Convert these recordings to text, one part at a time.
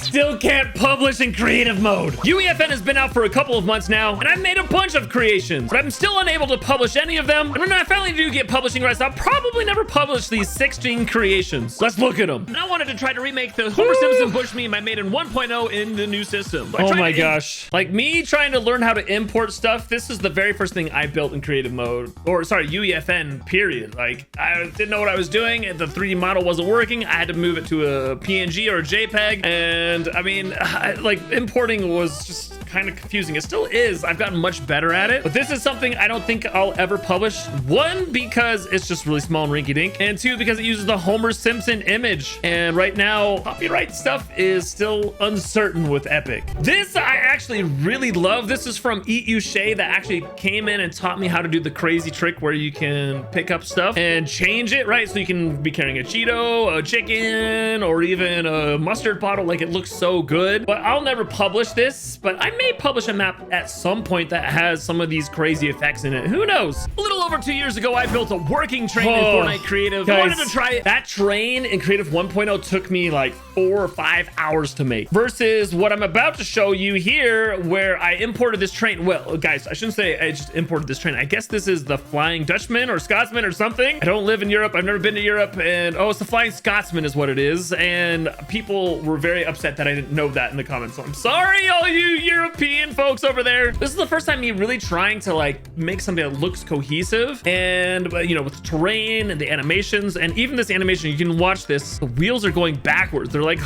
still can't publish in creative mode. UEFN has been out for a couple of months now, and I've made a bunch of creations, but I'm still unable to publish any of them. And when I finally do get publishing rights, I'll probably never publish these 16 creations. Let's look at them. And I wanted to try to remake the Homer Simpson Bush meme I made in 1.0 in the new system. Oh my gosh. Like me trying to learn how to import stuff, this is the very first thing I built in creative mode. Or sorry, UEFN, period. Like I didn't know what I was doing, and the 3D model wasn't working. I had to move it to a PNG or a JPEG. And I mean, like importing was just kind of confusing. It still is. I've gotten much better at it, but this is something I don't think I'll ever publish. One, because it's just really small and rinky dink, and two, because it uses the Homer Simpson image. And right now, copyright stuff is still uncertain with Epic. This I actually really love. This is from Eat You Shay that actually came in and taught me how to do the crazy trick where you can pick up stuff and change it, right? So you can be carrying a Cheeto, a chicken, or even a mustard bottle. Like, it looks so good. But I'll never publish this, but I may publish a map at some point that has some of these crazy effects in it. Who knows? A little over 2 years ago, I built a working train in Fortnite Creative. I wanted to try it. That train in Creative 1.0 took me like 4 or 5 hours to make, versus what I'm about to show you here, where I imported this train. Well, guys, I shouldn't say I just imported this train. I guess this is the Flying Dutchman or Scotsman or something. I don't live in Europe. I've never been to Europe. And oh, it's the Flying Scotsman is what it is. And people were very upset that I didn't know that in the comments. So I'm sorry, all you European folks over there. This is the first time me really trying to like make something that looks cohesive, and you know, with the terrain and the animations, and even this animation, you can watch this, the wheels are going backwards. They're like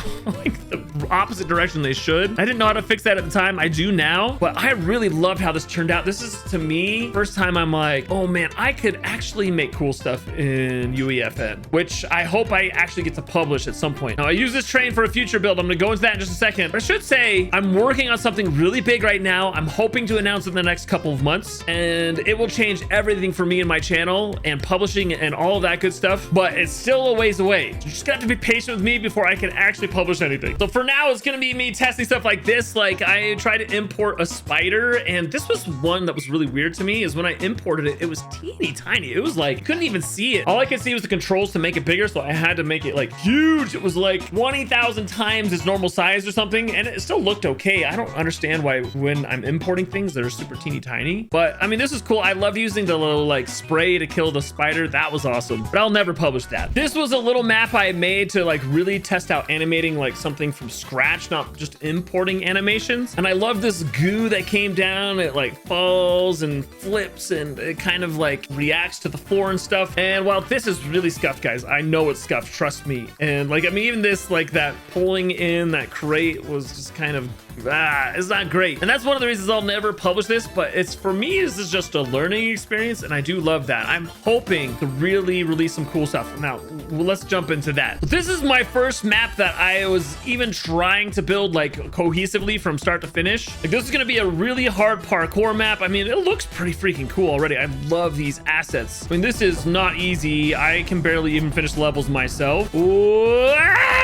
the opposite direction they should. I didn't know how to fix that at the time. I do now, but I really loved how this turned out. This is, to me, first time I'm like, oh man, I could actually make cool stuff in UEFN, which I hope I actually get to publish at some point. Now, I use this train for a future build. I'm gonna go into that in just a second, but I should say I'm working on something really big right now. I'm hoping to announce it in the next couple of months, and it will change everything for me and my channel and publishing and all of that good stuff, but it's still a ways away. You just got to be patient with me before I can actually publish anything. So for now, it's gonna be me testing stuff like this. Like, I tried to import a spider, and this was one that was really weird to me, is when I imported it, it was teeny tiny. It was like, you couldn't even see it. All I could see was the controls to make it bigger, so I had to make it like huge. It was like 20,000 times its normal size or something, and it still looked okay. I don't understand why when I'm importing things that are super teeny tiny, but I mean, this is cool. I love using the little like spray to kill the spider. That was awesome, but I'll never publish that. This was a little map I made to like really test out animating like something from scratch, not just importing animations. And I love this goo that came down. It like falls and flips, and it kind of like reacts to the floor and stuff. And while this is really scuffed, guys, I know it's scuffed, trust me. And like, I mean, even this, like that pulling in that crate was just kind of, it's not great. And that's one of the reasons I'll never publish this, but it's, for me, this is just a learning experience, and I do love that. I'm hoping to really release some cool stuff. Now, let's jump into that. This is my first map that I was even trying to build like cohesively from start to finish. Like, this is gonna be a really hard parkour map. I mean, it looks pretty freaking cool already. I love these assets. I mean, this is not easy. I can barely even finish levels myself. Ooh,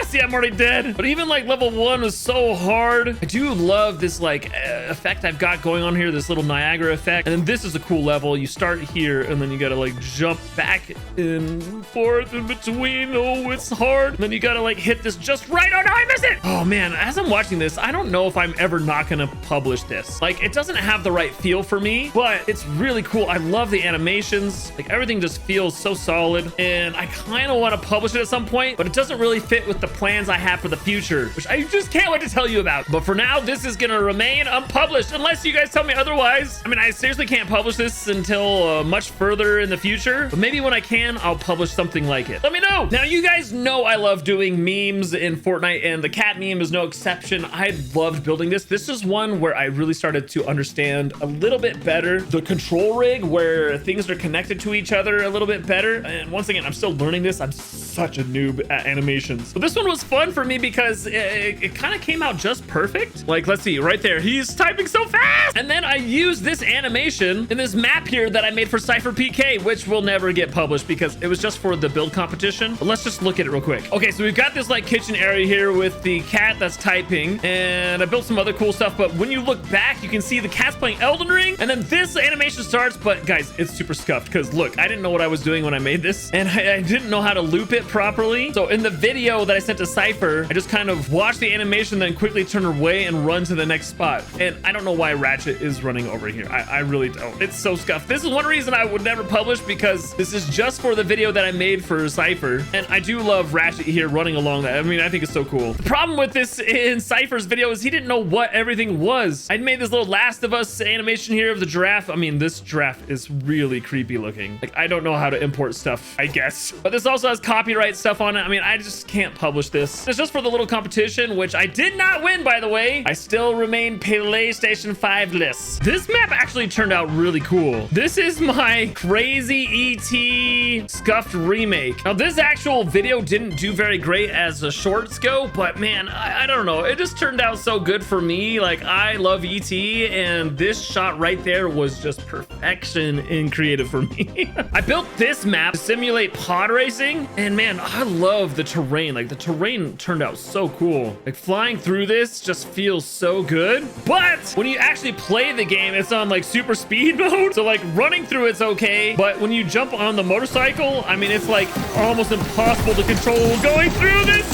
see, I'm already dead. But even like level 1 was so hard. I do love this like effect I've got going on here, this little Niagara effect. And then this is a cool level. You start here, and then you gotta like jump back and forth in between. Oh, it's hard. And then you gotta like hit this just right. Oh no, I missed it. Oh man, as I'm watching this, I don't know if I'm ever not gonna publish this. Like, it doesn't have the right feel for me, but it's really cool. I love the animations. Like, everything just feels so solid, and I kind of want to publish it at some point, but it doesn't really fit with the plans I have for the future, which I just can't wait to tell you about. But for now, this is gonna remain unpublished unless you guys tell me otherwise. I mean, I seriously can't publish this until much further in the future, but maybe when I can, I'll publish something like it. Let me know. Now, you guys know I love doing memes in Fortnite, and the cat meme is no exception. I loved building this. This is one where I really started to understand a little bit better the control rig, where things are connected to each other a little bit better. And once again, I'm still learning this. I'm such a noob at animations. But this one was fun for me because it kind of came out just perfect. Like, let's see, right there, he's typing so fast. And then I used this animation in this map here that I made for Cypher PK, which will never get published because it was just for the build competition. But let's just look at it real quick. Okay, so we've got this like kitchen area here with the cat that's typing, and I built some other cool stuff. But when you look back, you can see the cat's playing Elden Ring, and then this animation starts. But guys, it's super scuffed because look, I didn't know what I was doing when I made this, and I didn't know how to loop it. it properly. So in the video that I sent to Cypher, I just kind of watched the animation, then quickly turn away and run to the next spot. And I don't know why Ratchet is running over here. I really don't. It's so scuffed. This is one reason I would never publish, because this is just for the video that I made for Cypher. And I do love Ratchet here running along that. I mean, I think it's so cool. The problem with this in Cypher's video is he didn't know what everything was. I'd made this little Last of Us animation here of the giraffe. I mean, this giraffe is really creepy looking. Like, I don't know how to import stuff, I guess. But this also has copyright stuff on it. I mean, I just can't publish this. It's just for the little competition, which I did not win, by the way. I still remain PlayStation 5-less. This map actually turned out really cool. This is my crazy ET scuffed remake. Now, this actual video didn't do very great as the shorts go, but man, I don't know. It just turned out so good for me. Like, I love ET, and this shot right there was just perfection in creative for me. I built this map to simulate pod racing, and man, I love the terrain. Like, the terrain turned out so cool. Like, flying through this just feels so good. But when you actually play the game, it's on like super speed mode. So like running through it's okay, but when you jump on the motorcycle, I mean, it's like almost impossible to control going through this.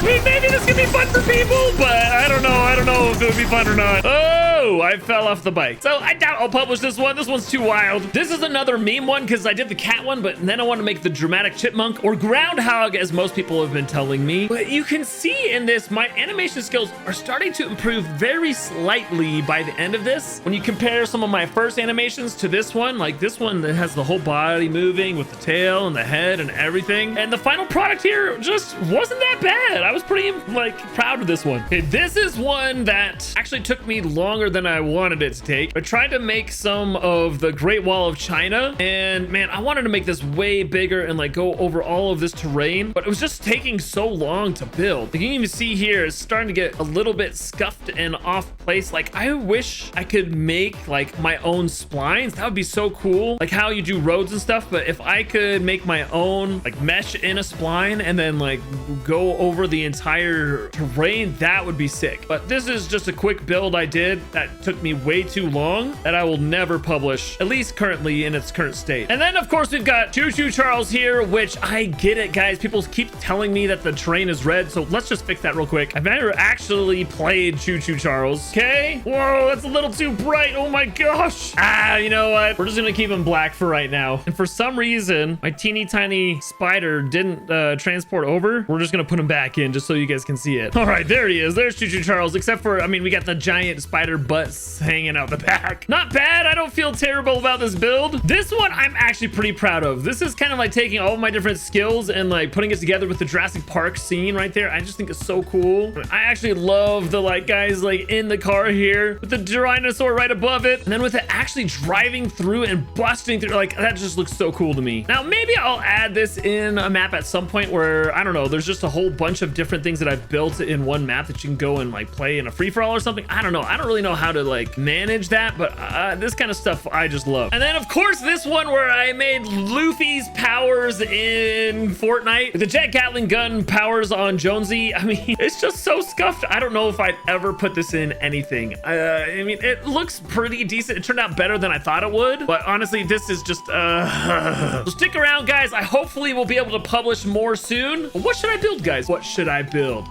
Maybe this could be fun for people, but I don't know if it would be fun or not. Oh, I fell off the bike. So I doubt I'll publish this one. This one's too wild. This is another meme one because I did the cat one, but then I want to make the dramatic chipmunk or groundhog, as most people have been telling me. But you can see in this, my animation skills are starting to improve very slightly by the end of this. When you compare some of my first animations to this one, like this one that has the whole body moving with the tail and the head and everything. And the final product here just wasn't that bad. I was pretty like proud of this one. Okay, this is one that actually took me longer than I wanted it to take. I tried to make some of the Great Wall of China, and man, I wanted to make this way bigger and like go over all of this terrain, but it was just taking so long to build. Like, you can even see here, it's starting to get a little bit scuffed and off place. Like, I wish I could make like my own splines. That would be so cool. Like how you do roads and stuff, but if I could make my own like mesh in a spline and then like go over the entire terrain, that would be sick. But this is just a quick build I did that took me way too long that I will never publish, at least currently in its current state. And then of course we've got Choo Choo Charles here, which I get it, guys. People keep telling me that the terrain is red, so let's just fix that real quick. I've never actually played Choo Choo Charles. Okay. Whoa, that's a little too bright. Oh my gosh. You know what? We're just gonna keep him black for right now. And for some reason, my teeny tiny spider didn't transport over. We're just gonna put him back in just so you guys can see it. All right, there he is. There's Choo Choo Charles, except for, I mean, we got the giant spider butts hanging out the back. Not bad. I don't feel terrible about this build. This one I'm actually pretty proud of. This is kind of like taking all of my different skills and like putting it together with the Jurassic Park scene right there. I just think it's so cool. I actually love the like guys like in the car here with the Tyrannosaur right above it, and then with it actually driving through and busting through. Like, that just looks so cool to me. Now maybe I'll add this in a map at some point where, I don't know, there's just a whole bunch of different things that I've built in one map that you can go and like play in a free-for-all or something. I don't know. I don't really know how to like manage that, but this kind of stuff I just love. And then of course this one where I made Luffy's powers in Fortnite, the jet Gatling gun powers on Jonesy. I mean, it's just so scuffed. I don't know if I'd ever put this in anything. I mean, it looks pretty decent. It turned out better than I thought it would, but honestly, this is just so stick around, guys. I hopefully will be able to publish more soon. What should I build, guys? What should I build?